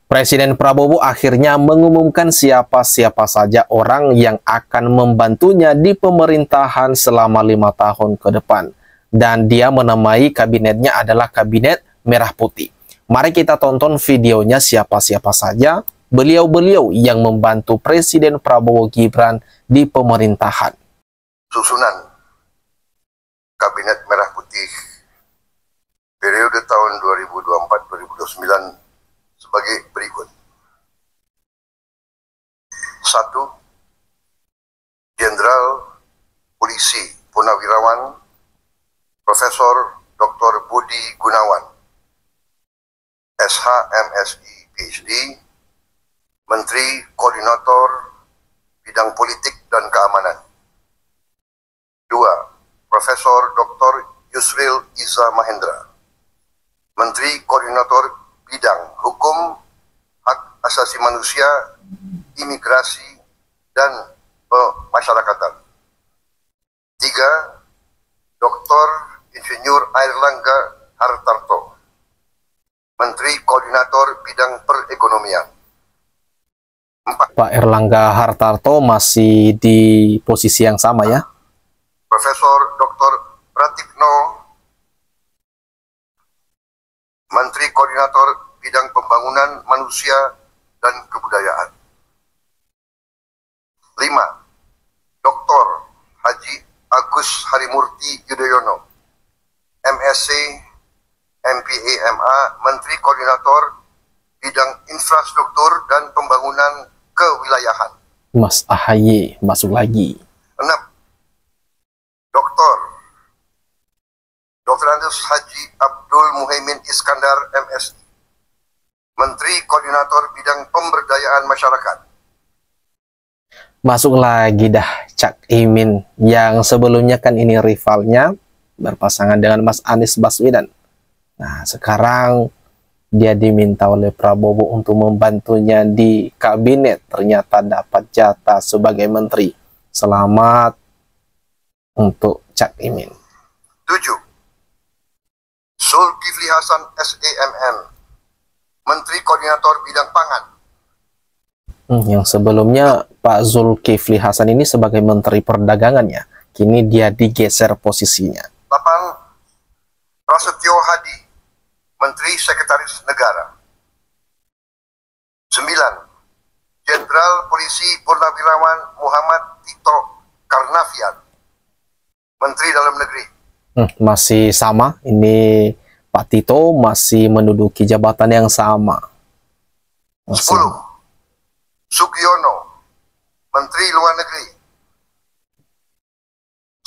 Presiden Prabowo akhirnya mengumumkan siapa-siapa saja orang yang akan membantunya di pemerintahan selama 5 tahun ke depan. Dan dia menamai kabinetnya adalah Kabinet Merah Putih. Mari kita tonton videonya siapa-siapa saja beliau-beliau yang membantu Presiden Prabowo Gibran di pemerintahan. Susunan Kabinet Merah Putih periode tahun 2024-2029 sebagai berikut. 1. Jenderal Polisi Purnawirawan Profesor Dr. Budi Gunawan, SH, MSI, PhD, Menteri Koordinator Bidang Politik dan Keamanan. 2. Profesor Dr. Yusril Iza Mahendra, Menteri Koordinator Bidang Hukum, Hak Asasi Manusia, Imigrasi, dan Pemasyarakatan. 3. Dr. Insinyur Airlangga Hartarto, Menteri Koordinator Bidang Perekonomian. 4. Pak Erlangga Hartarto masih di posisi yang sama ya? Profesor Dr. Pratikno, Menteri Koordinator Bidang Pembangunan Manusia dan Kebudayaan. 5. Dr. Haji Agus Harimurti Yudhoyono, MSc, MPA, MA, Menteri Koordinator Bidang Infrastruktur dan Pembangunan Kewilayahan. Mas AHY masuk lagi. 6. Dr. Andes Haji Abdul Muhaimin Iskandar, MSI, Menteri Koordinator Bidang Pemberdayaan Masyarakat. Masuk lagi dah Cak Imin yang sebelumnya kan ini rivalnya berpasangan dengan Mas Anies Baswedan. Nah sekarang dia diminta oleh Prabowo untuk membantunya di kabinet, ternyata dapat jatah sebagai menteri. Selamat untuk Cak Imin. 7. Zulkifli Hasan SEMN, Menteri Koordinator Bidang Pangan. Yang sebelumnya Pak Zulkifli Hasan ini sebagai Menteri Perdagangan ya. Kini dia digeser posisinya. 8. Prasetyo Hadi, Menteri Sekretaris Negara. 9. Jenderal Polisi Purnawirawan Muhammad Tito Karnavian, Menteri Dalam Negeri. Masih sama, ini Pak Tito masih menduduki jabatan yang sama. 10. Sugiono, Menteri Luar Negeri.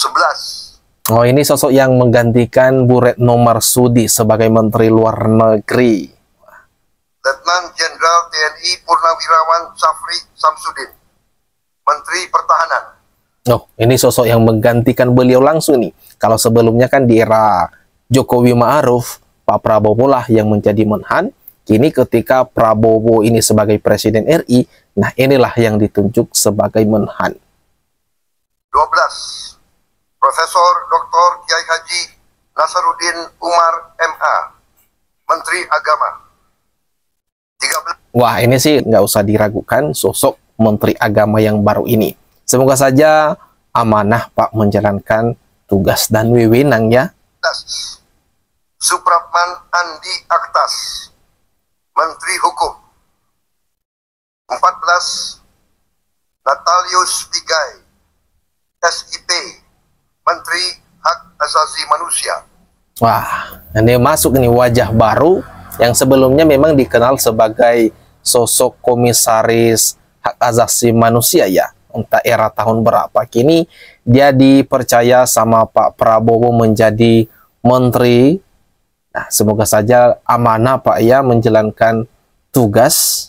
11. Oh, ini sosok yang menggantikan Bu Retno Marsudi sebagai Menteri Luar Negeri. Letnan Jenderal TNI Purnawirawan Safri Samsudin, Menteri Pertahanan. Oh, ini sosok yang menggantikan beliau langsung nih. Kalau sebelumnya kan di era Jokowi Ma'ruf, Pak Prabowo lah yang menjadi menhan. Kini ketika Prabowo ini sebagai Presiden RI, nah inilah yang ditunjuk sebagai menhan. 12. Profesor Dr. Kiai Haji Nasaruddin Umar MA, Menteri Agama. 13. Wah, ini sih nggak usah diragukan sosok Menteri Agama yang baru ini. Semoga saja amanah Pak menjalankan tugas dan wewenang ya. Supratman Andi Aktas, Menteri Hukum. 14. Natalius Pigai, SIP, Menteri Hak Asasi Manusia. Wah, ini masuk nih wajah baru yang sebelumnya memang dikenal sebagai sosok komisaris hak asasi manusia ya. Entah era tahun berapa, kini dia dipercaya sama Pak Prabowo menjadi menteri. Nah, semoga saja amanah Pak ya menjalankan tugas.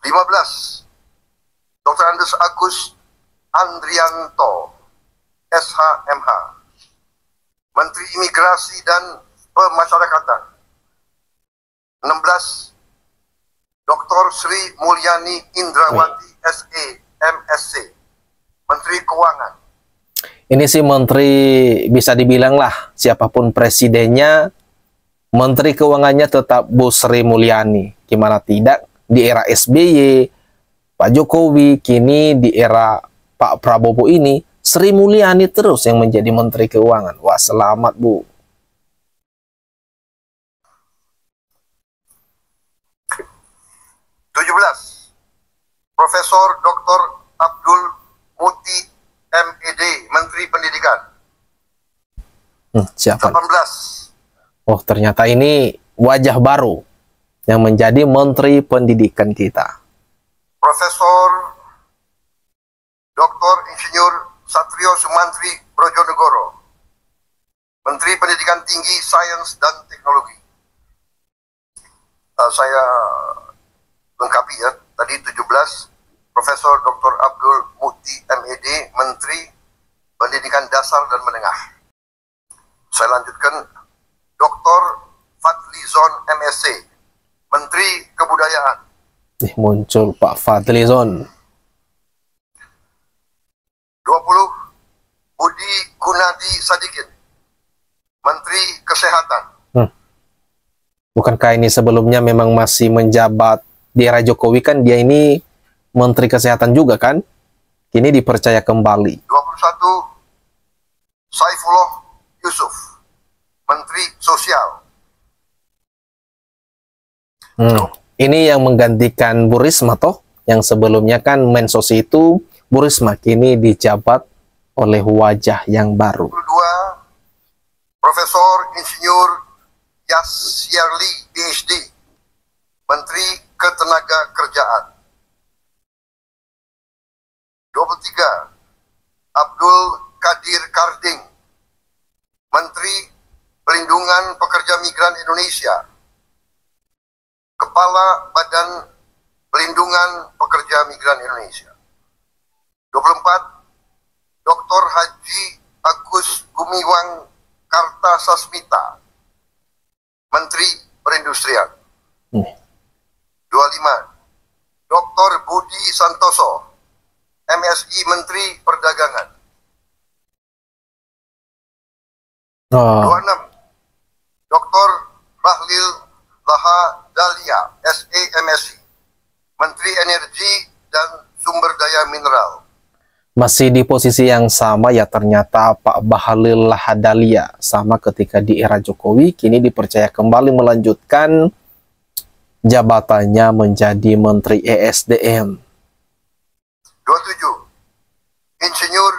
15. Dr. Andes Agus Andrianto, SHMH, Menteri Imigrasi dan Pemasyarakatan. 16. Dr. Sri Mulyani Indrawati, SE, MSc, Menteri Keuangan. Ini sih menteri bisa dibilang lah, siapapun presidennya Menteri Keuangannya tetap Bu Sri Mulyani. Gimana tidak, di era SBY, Pak Jokowi, kini di era Pak Prabowo ini, Sri Mulyani terus yang menjadi Menteri Keuangan. Wah, selamat Bu. Profesor Dr. Abdul Muti MED, Menteri Pendidikan. Siapa? 18. Oh, ternyata ini wajah baru yang menjadi Menteri Pendidikan kita. Profesor Dr. Insinyur Satrio Sumantri Brojonegoro, Menteri Pendidikan Tinggi, Sains dan Teknologi. Saya lengkapi ya, tadi 17, Profesor Dr. Abdul Muti MED, Menteri Pendidikan Dasar dan Menengah. Saya lanjutkan, Dr. Fadlizon MSc, Menteri Kebudayaan. Muncul Pak Fadlizon. 20, Budi Gunadi Sadikin, Menteri Kesehatan. Bukankah ini sebelumnya memang masih menjabat di era Jokowi, kan dia ini Menteri Kesehatan juga kan? Kini dipercaya kembali. 21, Saifullah Yusuf, Menteri Sosial. Ini yang menggantikan Bu Risma toh, yang sebelumnya kan Mensos itu Bu Risma, kini dijabat oleh wajah yang baru. 22, Profesor Insinyur Yasyarli PhD, Menteri Ketenagakerjaan. 23, Abdul Qadir Karding, Menteri Pelindungan Pekerja Migran Indonesia, Kepala Badan Pelindungan Pekerja Migran Indonesia. 24, Dr. Haji Agus Gumiwang Kartasasmita, Menteri Perindustrian. 25, Dr. Budi Santoso, MSI, Menteri Perdagangan. 26, Dr. Bahlil Lahadalia, SE MSI, Menteri Energi dan Sumber Daya Mineral. Masih di posisi yang sama ya, ternyata Pak Bahlil Lahadalia, sama ketika di era Jokowi, kini dipercaya kembali melanjutkan jabatannya menjadi Menteri ESDM. 27, Insinyur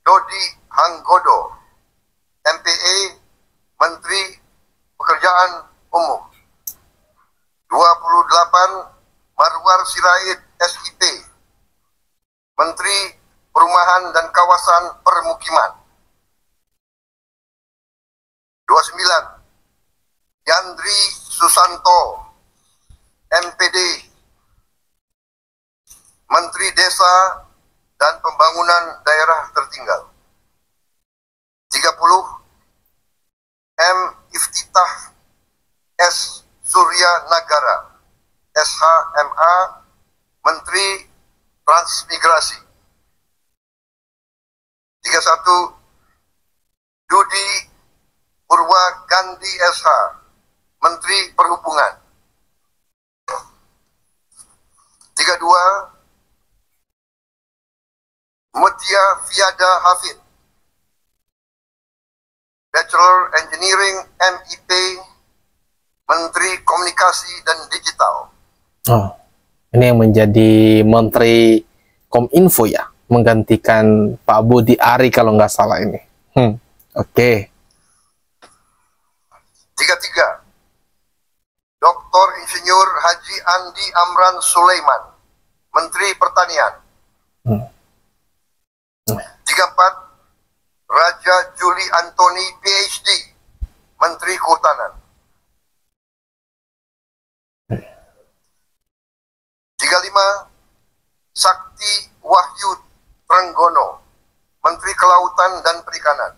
Dodi Hanggodo, MPE, Menteri Pekerjaan Umum. 28, Marwar Sirait, SIP, Menteri Perumahan dan Kawasan Permukiman. 29, Yandri Susanto, MPD, Menteri Desa dan Pembangunan Daerah Tertinggal. 30, M. Iftitah S. Surya Nagara, SHMA, Menteri Transmigrasi. 31, Dudi Purwa Gandhi SH, Menteri Perhubungan. 32, Mutia Fiada Hafid, Bachelor Engineering MIP, Menteri Komunikasi dan Digital. Ini yang menjadi Menteri Kominfo ya, menggantikan Pak Budi Ari kalau nggak salah ini. Oke. 33, Dr. Insinyur Haji Andi Amran Sulaiman, Menteri Pertanian. 34, Raja Juli Antoni PhD, Menteri Kehutanan. 35, Sakti Wahyu Trenggono, Menteri Kelautan dan Perikanan.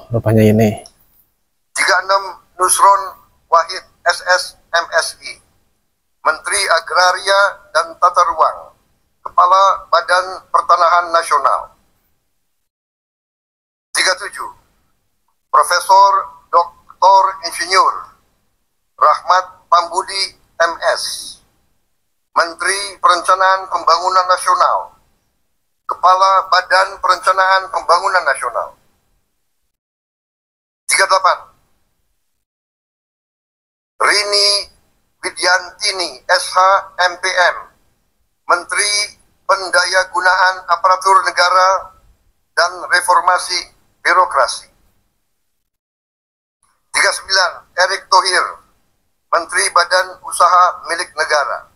Rupanya ini. 36, Nusron Wahid SS MSI, Menteri Agraria dan Tata Ruang, Kepala Badan Pertanahan Nasional. 37, Profesor Dr. Insinyur Rahmat Pambudi MS, Menteri Perencanaan Pembangunan Nasional, Kepala Badan Perencanaan Pembangunan Nasional. 38. Rini Widyantini SH MPM, Menteri Pendayagunaan Aparatur Negara dan Reformasi Birokrasi. 39. Erick Thohir, Menteri Badan Usaha Milik Negara.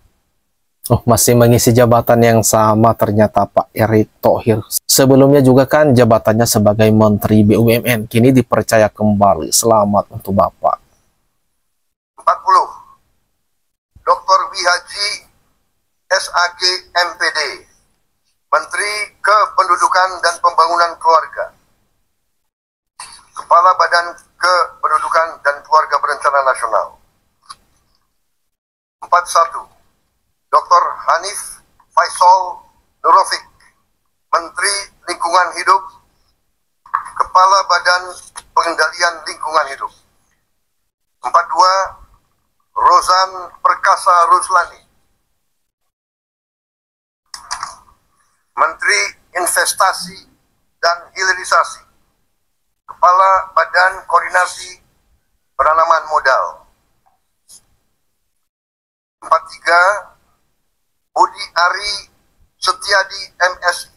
Oh, masih mengisi jabatan yang sama ternyata Pak Erick Thohir. Sebelumnya juga kan jabatannya sebagai Menteri BUMN, kini dipercaya kembali. Selamat untuk Bapak. 40. Dr. Wihaji SAG MPD, Menteri Kependudukan dan Pembangunan Keluarga, Kepala Badan Kependudukan dan Keluarga Berencana Nasional. 41. Dr. Hanif Faisal Nurofik, Menteri Lingkungan Hidup, Kepala Badan Pengendalian Lingkungan Hidup. 42. Rozan Perkasa Ruslani, Menteri Investasi dan Hilirisasi, Kepala Badan Koordinasi Penanaman Modal. 43. Budi Ari Setiadi MSI,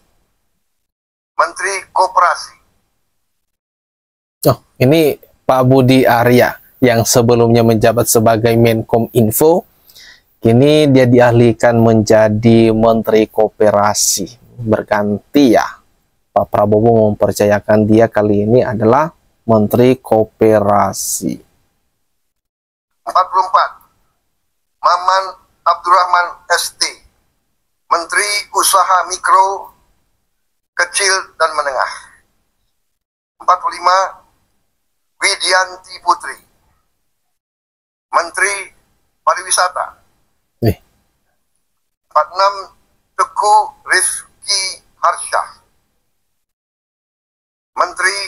Menteri Koperasi. Oh, ini Pak Budi Arya yang sebelumnya menjabat sebagai Menkom Info, kini dia dialihkan menjadi Menteri Koperasi. Berganti ya, Pak Prabowo mempercayakan dia kali ini adalah Menteri Koperasi. 44. Maman Abdurrahman ST, Menteri Usaha Mikro, Kecil dan Menengah. 45. Widianti Putri, Menteri Pariwisata. 46. Teku Rifki Harsyah, Menteri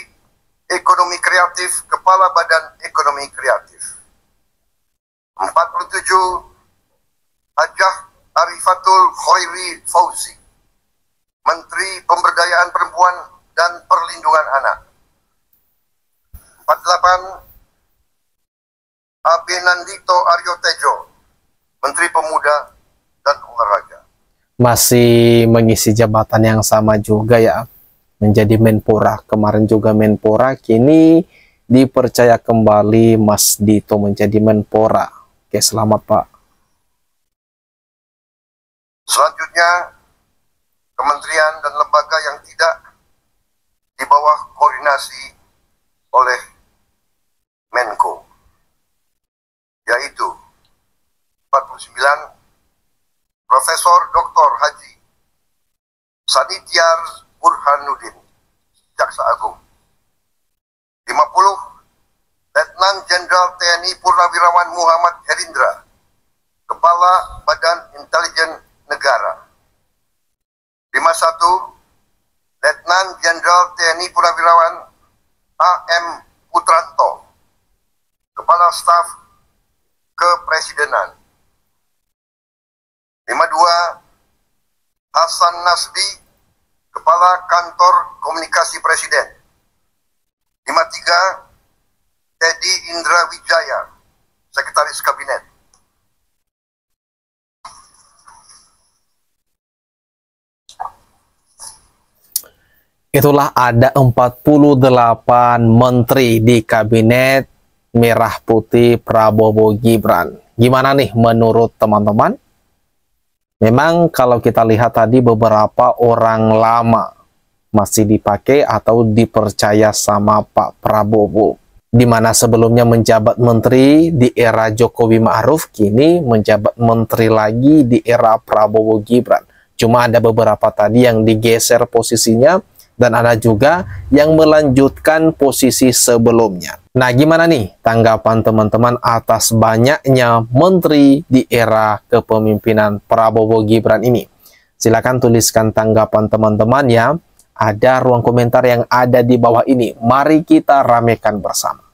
Ekonomi Kreatif, Kepala Badan Ekonomi Kreatif. 47. Hajah Arifatul Khairi Fauzi, Menteri Pemberdayaan Perempuan dan Perlindungan Anak. 48. Abenandito Aryo Tejo, Menteri Pemuda dan Olahraga. Masih mengisi jabatan yang sama juga ya, menjadi Menpora. Kemarin juga Menpora, kini dipercaya kembali Mas Dito menjadi Menpora. Oke, selamat Pak. Selanjutnya, kementerian dan lembaga yang tidak di bawah koordinasi oleh Menko, yaitu 49. Profesor Dr. Haji Sanityar Burhanuddin, Jaksa Agung. 50. Letnan Jenderal TNI Purnawirawan Muhammad Herindra, Kepala Badan Intelijen Negara. 51. Letnan Jenderal TNI Purnawirawan AM Putranto, Kepala Staf Kepresidenan. 52. Hasan Nasbi, Kepala Kantor Komunikasi Presiden. 53. Teddy Indra Wijaya, Sekretaris Kabinet. Itulah ada 48 menteri di Kabinet Merah Putih Prabowo Gibran. Gimana nih menurut teman-teman? Memang kalau kita lihat tadi beberapa orang lama masih dipakai atau dipercaya sama Pak Prabowo. Di mana sebelumnya menjabat menteri di era Jokowi Ma'ruf, kini menjabat menteri lagi di era Prabowo Gibran. Cuma ada beberapa tadi yang digeser posisinya, dan ada juga yang melanjutkan posisi sebelumnya. Nah, gimana nih tanggapan teman-teman atas banyaknya menteri di era kepemimpinan Prabowo Gibran ini? Silakan tuliskan tanggapan teman-teman ya. Ada ruang komentar yang ada di bawah ini. Mari kita ramekan bersama.